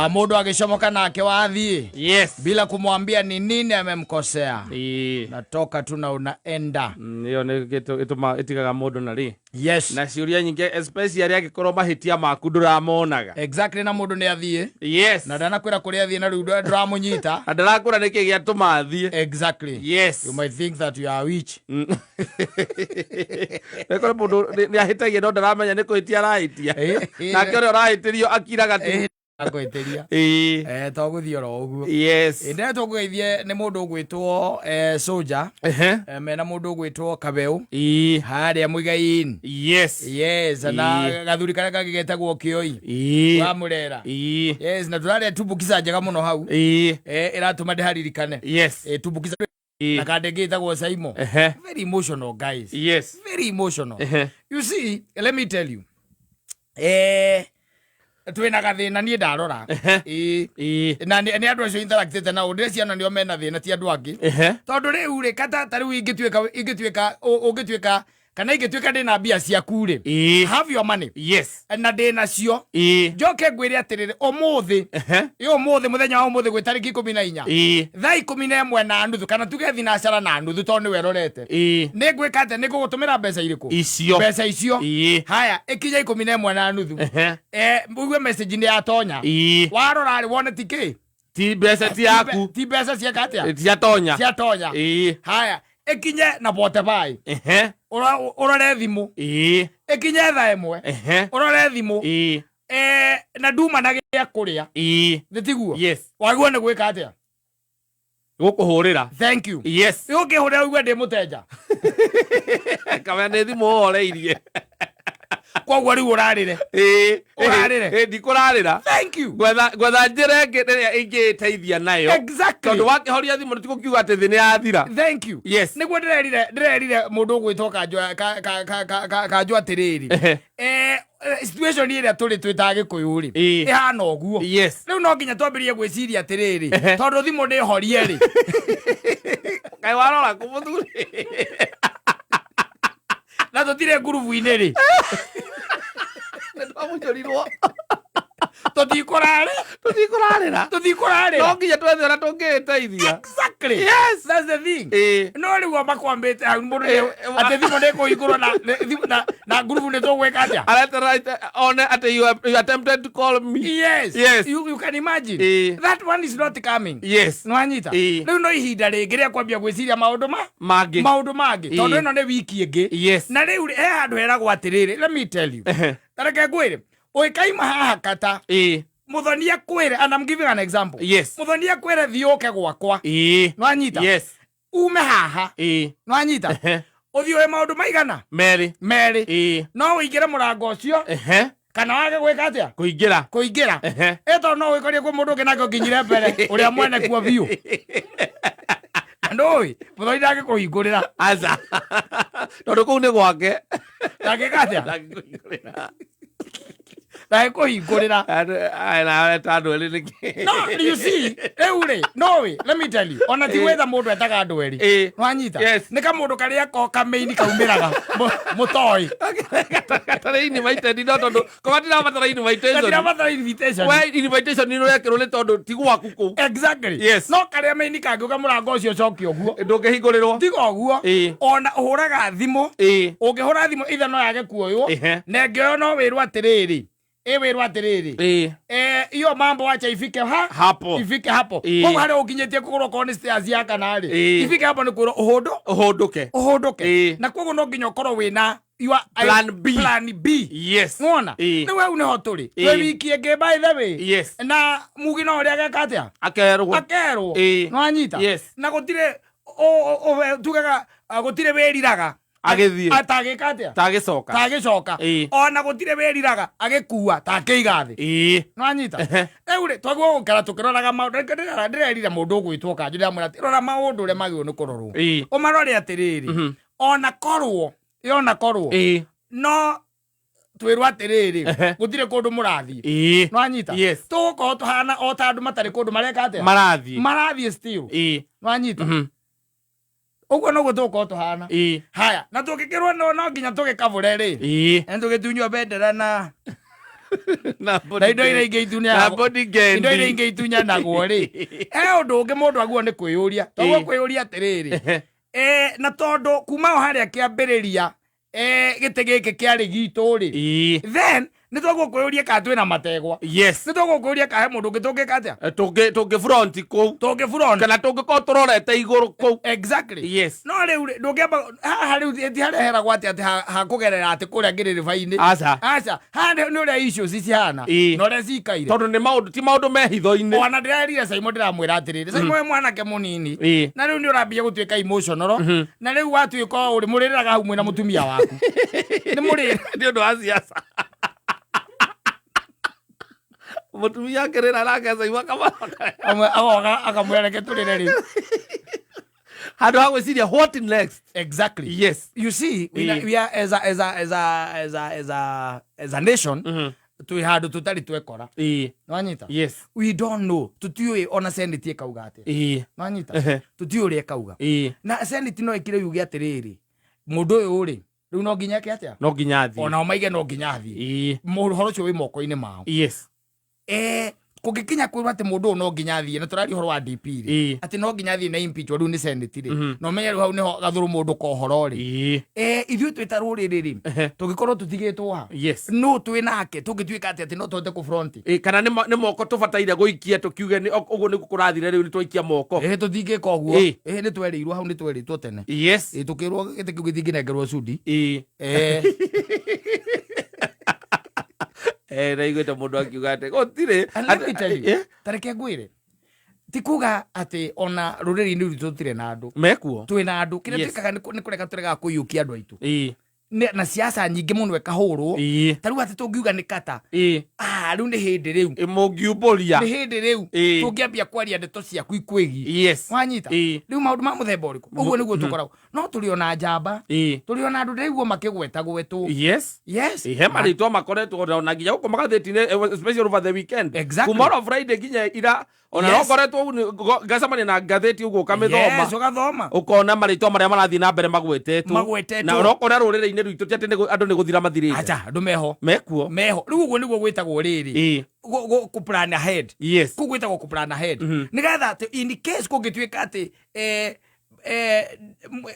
Mundu agicomoka nake wathie. Yes. Bila kumwambia ni nini amemkosea. Natoka tu na unaenda. Iyo ni ituma itigaga mundu na ri. Yes. Na ciuria nyingi especially agikorwo mahitia maku nduramonaga. Exactly, na mundu ni athie. Yes. Na ndanakwira kuri athie na riu nduramunyita. Ndarakura niki giatuma athie. Exactly. Yes. You might think that you are a witch. Nekore mundu ni ahitagia no ndaramenya ni kuhitia rahitia. Na kero rahitirio akiraga tu. Agoeteria toguthio ro uguo. Yes. Inde toguithie ni mundu gwitwo soldier. Mena mundu gwitwo kabeu. Haria muigaini. Yes. Yes, na gathuri kara kagigetagwo kioi. Wa murera. Yes, na turare tubukiza njega muno hau. Iratuma ndiharirikane. Yes. Tubukiza na kadegitagwo Saimo. Very emotional, guys. Yes. Very emotional. You see, let me tell you. Twina gathina nie ndarora na ni andu acio interactete na undire ciana nio mena thina ti andu angi tondu riu ri kata tariu ingituika kana ingituika ndina mbia ciaku ri have your money. Yes. Na ndina cio njoke ngwire atiriri umuthi muthenya wa umuthi gwi tariki 14 thaa 11:30 kana tuge thinacara na nuthu tondu werorete ni ngwika ate ni gugutumira mbeca iriku mbeca icio haya ikinya 11:30 mbugue message ni yatonya warora ri wone tiki ti mbeca ti yaku ti mbeca cia katia ciatonya haya ikinye na bote bai urore thimu ikinye thaa imwe urore thimu na nduma na gia kuria thitiguo. Yes. Wagua ni gwika atia gukuhurira. Thank you. Yes. Ukihurira ugwe ndi muteja kama ni thimu oreirie kwa gwa riu urarire ndikurarira. Thank you. Gwetha njira ingi riria ingiteithia nayo. Exactly. Tondu wakihoria thimu tikukiuga ati thi ni yathira. Thank you. Yes. Niguo ndirerire mundu gwitwo kanjwa atiriri situation iria turi twitaga Gikuyu ri ihana uguo. Yes. Riu no nginya twambirie gwiciria atiriri tondu thimu ndi horie ri kai warora kumuthuri na tutire ngurubu-ini ri ndwamujorirwo tuthikurarira no nginya twethera tungiteithia. Exactly. Yes. That's the thing. No riu makwambite mundu ati thimu ndi kuhingurwo na ngurubu ni tugwika atia on ati you attempted to call me. Yes. Yes. You can imagine. That one is not coming. Yes. Nwanyita riu no ihinda ringi ria kwambia gwiciria maundu mangi tondu ino ni wiki ingi. Yes. Na riu handu heragwo atiriri, let me tell you tareke ngwire uikaima haha kata muthonia kwire, and I'm giving an example. Yes. Muthonia kwire thioke gwakwa nwanyita. Yes. Ume haha nwanyita uthioe maundu maigana meri no uingire murango ucio kana wage gwika atia kuingira eto no wikorie kwa mundu nake nginyire mbere uria mwene kwa biu ndoi muthoni ndage kuhingurira aza tondu kuu ni gwake ndagika atia ndage kuhingurira na tandu eri no you see eure no way let me tell you ona ti wetha mundu etaga andu eri nwanyita ni ka mundu karia ko kameini kaumiraga mutoi kataraini maitedi no tondu komatira mataraini invitation we invitation ni no yakirwo ni tondu ti gwaku ku. Exactly. Yes. No karia meini kangiuga murango ucio coki oguo ndungihinguriro tiga oguo ona uhuraga thimu ungihura thimu itha no yage kuoywo na ngioyo no wirwo atiriri wirwo atiriri iyo mambo wacha ifike hapo kwa hali ukinyetie kugura kwa stairs ya kanari ifike hapo ni kwiro uhuduke na kwa no nginya ukorwo wina your plan B. Yes. Ngona ni we une hoturi we wiki ege by the way. Yes. Na mugi no ria gakatia akerwo nwanyita. Yes. Na gutire tugaga gutire weriraga agithie atagikatia tagicoka ona gutire weriraga agikua takiiga thi nwanyita eure twagwo gukara tukiroraga maundu ndirerire mundu gwitwo kanju ndamwira ati rora maundu ria magirwo ni kurorwo umarore atiriri ona korwo no twirwo atiriri gutire kundu murathie nwanyita tuko tuhana o tandu matari kundu mareka atia marathie still nwanyita uguo no gutuko tuhana haya na tukikirwo no nginya tugikavure ri en tugitunywa bendera na na indo ire ingĩ itunya naguo rĩ ũndũ ũngĩ mũndũ aguo nĩ kwĩyũria toguo kwĩyũria atĩrĩrĩ na tondũ kuma o harĩa kĩambĩrĩria gĩtĩ gĩkĩ kĩarĩ gitũ rĩ then nĩ tũgũkwĩyũria kana twĩna mategwa nĩ tũgũkwĩyũria kana he mũndũ ũngĩ tũngĩka atĩa tũngĩ front kũu kana tũngĩkorwo tũrorete igũrũ kũu exactly no rĩu ndũngĩamba haha rĩu ti harĩa heragwo atĩ hakũgerera atĩ kũrĩa ngĩrĩrĩba-inĩ aca haha nĩ ũrĩa issues cihana na ũrĩa cikaire tondũ nĩ maũndũ ti maũndũ me hitho-inĩ ona ndĩrerire Simon ndĩramwĩra atĩrĩrĩ Simon mwanake mũnini na rĩu nĩ ũrambia gũtuĩka emotional na rĩu watuĩka ũrĩ mũrĩrĩraga hau mwĩna mũtumia waku nĩ mũrĩrĩ nĩ ũndũ wa ciaca mutumia akĩrĩra nake Simon akamwĩra reke tũrĩre rĩu handũ ha gwĩciria what next exactly yes you see we are as a nation tũĩ handũ tũtarĩ twekora nwanyita we don't know tũtiũĩ ona senate ĩkauga atĩa nwanyita tũtiũĩ ũrĩa ĩkauga na senate no ĩkire yuge atĩrĩrĩ mũndũ ũyũ rĩ rĩu no nginya ke atĩa no nginya athiĩ ona maige no nginya athiĩ mũhoro ũcio wĩ moko-inĩ mao kũngĩkinya kwĩrwo atĩ mũndũ ũyũ no nginya athiĩ na tũrari ũhoro wa DP rĩ atĩ no nginya athiĩ na impeach rĩu nĩ senate rĩ na ũmenye rĩu hau nĩho gathũrũ mũndũ kohoro rĩ ithuĩ twĩ ta rũrĩrĩ rĩ tũngĩkorwo tũtigĩtwo ha no twĩ nake tũngĩtuĩka atĩ no tũhote kũ-front kana nĩ moko tũbataire gũikia tũkiuge ũguo nĩ kũrathire rĩu nĩ twaikia moko tũtingĩka ũguo nĩ twerĩirwo hau nĩ twerĩtwo tene tũkĩrwo gĩtĩ kĩu gĩtingĩnengerwo cudi naiguĩte mũndũ akiuga atĩ gũtirĩ tareke ngwĩre ti kuga atĩ ona rũrĩrĩ-inĩ rwitũ tũtirĩ na andũ mekuo twĩ na andũ kĩrĩa twĩkaga nĩ kũreka tũregaga kũiyũkia andũ aitũ na ciaca nyingĩ mũno ĩkahũrwo ta rĩu atĩ tũngiuga nĩ kata rĩu nĩ hĩndĩ rĩu mũngiumbũria nĩ hĩndĩ rĩu tũngĩambia kwaria ndeto ciaku ikwĩgiĩ wanyita rĩu maũndũ ma mũthemba ũrĩkũ ũguo nĩguo tũkoragwo no tũrĩ ona njamba tũrĩ ona andũ ndĩrĩguo makĩgwetagwetwo he marĩtwa makoretwo ona nginya gũkũ magathĩti-inĩ especially over the weekend kumoro Friday nginya ira ona no koretwo ngacemania na ngathĩti ũguo ũkamĩthoma ũkona marĩtwa marĩa marathiĩ na mbere magwetetwo na ũrokora rũrĩrĩ-inĩ rwitũ ti atĩ andũ nĩ gũthira mathirĩte acha andũ meho mekuo rĩu ũguo nĩguo gwĩtagwo rĩrĩ ku plan ahead kũu gwĩtagwo ku plan ahead nĩgetha atĩ in case kũngĩtuĩka atĩ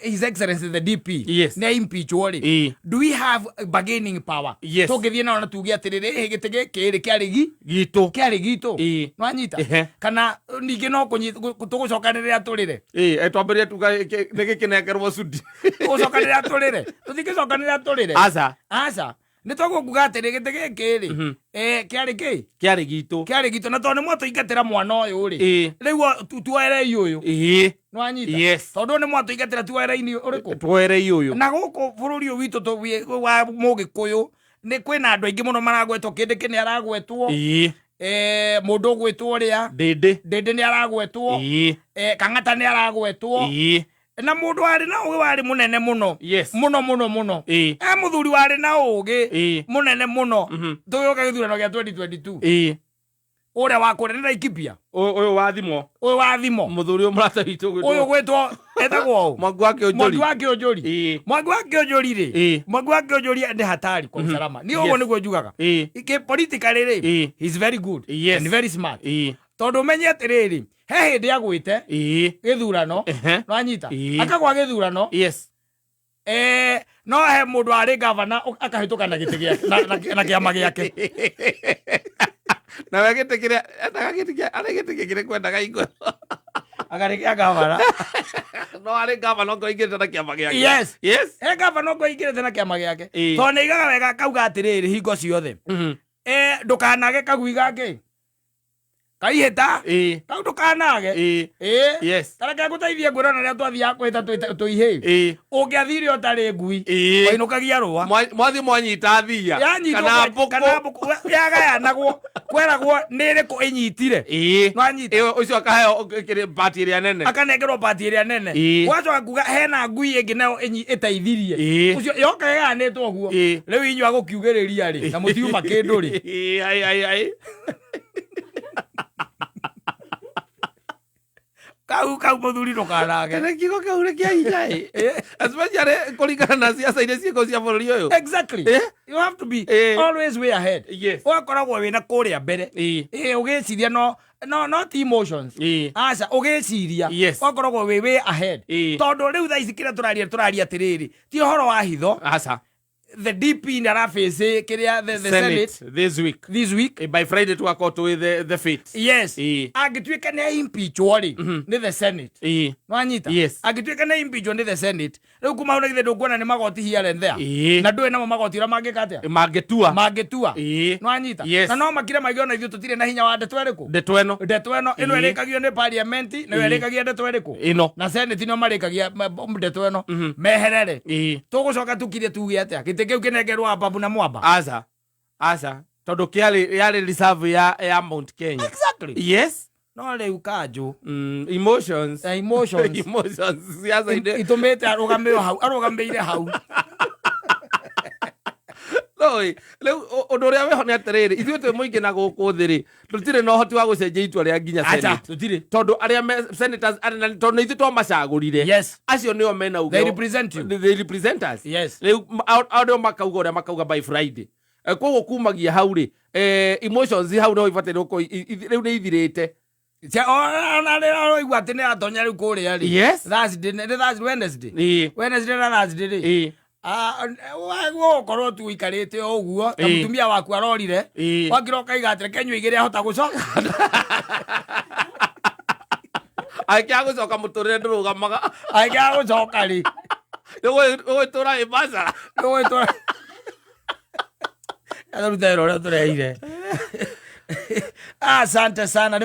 His Excellency the DP nĩ impeach wori do we have bargaining power tũngĩthiĩ nao na tuge atĩrĩrĩ gĩtĩ gĩkĩ kĩarĩ gitũ nwanyita kana ningĩ no tũgũcokanĩrĩra tũrĩre twambĩrĩrie tuga nĩ gĩkĩnengerwo cudi tũgũcokanĩrĩra tũrĩre tũtingĩcokanĩrĩra tũrĩre aca nĩ tũgũkuga atĩrĩ gĩtĩ gĩkĩ rĩ kĩarĩ gitũ na tondũ nĩ mwatũingatĩra mwana ũyũ rĩ rĩu tuoerei ũyũ nwanyita tondũ nĩ mwatũingatĩra tuoerei-inĩ ũrĩkũ na gũkũ bũrũri ũyũ witũ wa mũgĩkũyũ kwĩna andũ aingĩ mũno maragwetwo kĩndĩ nĩ aragwetwo mũndũ ũgwĩtwo ũrĩa ndĩndĩ nĩ aragwetwo kang'ata nĩ aragwetwo na mũndũ warĩ na ũgĩ warĩ mũnene mũno mũno mũthuri warĩ na ũgĩ mũnene mũno tũgĩũka gĩthurano gĩa 2022 ũrĩa wa kũrĩnĩra ikipia ũyũ wa thimo mũthuri ũyũ mũrata witũ ũyũ gwĩtwo etagwo Mwangi wa Kiunjuri rĩ Mwangi wa Kiunjuri nĩ hatari kwa usalama ni ũguo nĩguo njugaga politically rĩ he's very good and very smart tondũ menye atĩrĩrĩ he hĩndĩ agwĩte gĩthurano nwanyita akagwa gĩthurano no he mũndũ arĩ gavana akahĩtũka na gĩtĩ gĩake na kĩama gĩake na gĩtĩ kĩrĩa arĩ gĩtĩ kĩrĩa kwendaga igũrũ agarĩkia gavana no arĩ gavana ũko ingĩrĩte na kĩama gĩake he gavana ũko ingĩrĩte na kĩama gĩake tondũ nĩ igaga wega kauga atĩrĩrĩ hingo ciothe ndukanage kagui gake kaihita kau ndukanage tareke ngũteithie ngwĩrona rĩrĩa twathiaga kwĩhĩta tũihĩ ũngĩathire ũtarĩ ngui wainukagia ruua mwathi mwanyita thia kana mbũkũ yagayanagwo kweragwo nĩ ĩrĩkũ ĩnyitire ũcio akaheo pati ĩrĩa nene akanengerwo pati ĩrĩa nene ũgacoka kuga hena ngui ĩngĩ nayo ĩteithirie ũcio yoka ĩgayanĩtwo ũguo rĩu inyuĩ agũkiugĩrĩria rĩ na mũtiuma kĩndũ rĩ kau muthuri ndukanage kana kiugo kau re kia ihita especially kuringana na siasa ile ciiko cia bururi uyu. Exactly. You have to be always way ahead. Yes. Wakoragwo wina kuria mbere ugiciria no not emotions. Asa ugiciria wakoragwo way ahead. Tondu riu tha ici kira turaria tiriri ti horo wa hitho. Asa the DP in Arafese, the Senate this week. By Friday to accord with the fit. Yes. Agitweka na impeach wali ni the Senate. No anyita. Yes. Agitweka na impeach ni the Senate. Leo kuma una githe ndugwana ni magoti here and there. Na ndwe na magoti ra magikatia. Magetua. No anyita. Yes. Na no makira magiona ithu tutire na hinya wa ndetweriku. Ndetweno ino erikagio ni parliament na erikagia ndetweriku. Ino. Na Senate no marikagia ndetweno. Meherere. Tugucoka tukirie tuge atia. Keu kinegerwo ababu na mwaba. Asa. Tondu kiari reserve ya Mount Kenya. Exactly. Yes. No riu kanju. Emotions. Emotions. Siasa inde. Itumete arugameire hau. Loi, leu odoria weho ni atiriri. Ithuĩ twĩ mũingĩ na gũkũ thĩ rĩ. Tũtirĩ na ũhoti wa gũcenjia itua rĩa nginya Senate. Tũtirĩ. Tondu aria senators tondu ithuĩ twamacagũrire. Yes. Acio nĩo mena uge. They represent you. They represent us. Yes. Rĩu audio makauga ũrĩa makauga by Friday. Koguo kumagia hau rĩ. Emotions hau no ibataire rĩu nĩ ithirĩte. Igua atä nä atonya rä u kå rä a rä Wednesday na Thursday rä gå tu ikarä te å guo na mutumia waku arorire wakira ukaiga atä Kenya igä rä ahota gå coka aikia gå coka må tå rä re ndå rå gamaga aikia gå coka rä nä gå tå ra ä mbacara nä gå tå ra rå te rå rä a tå reire asante sana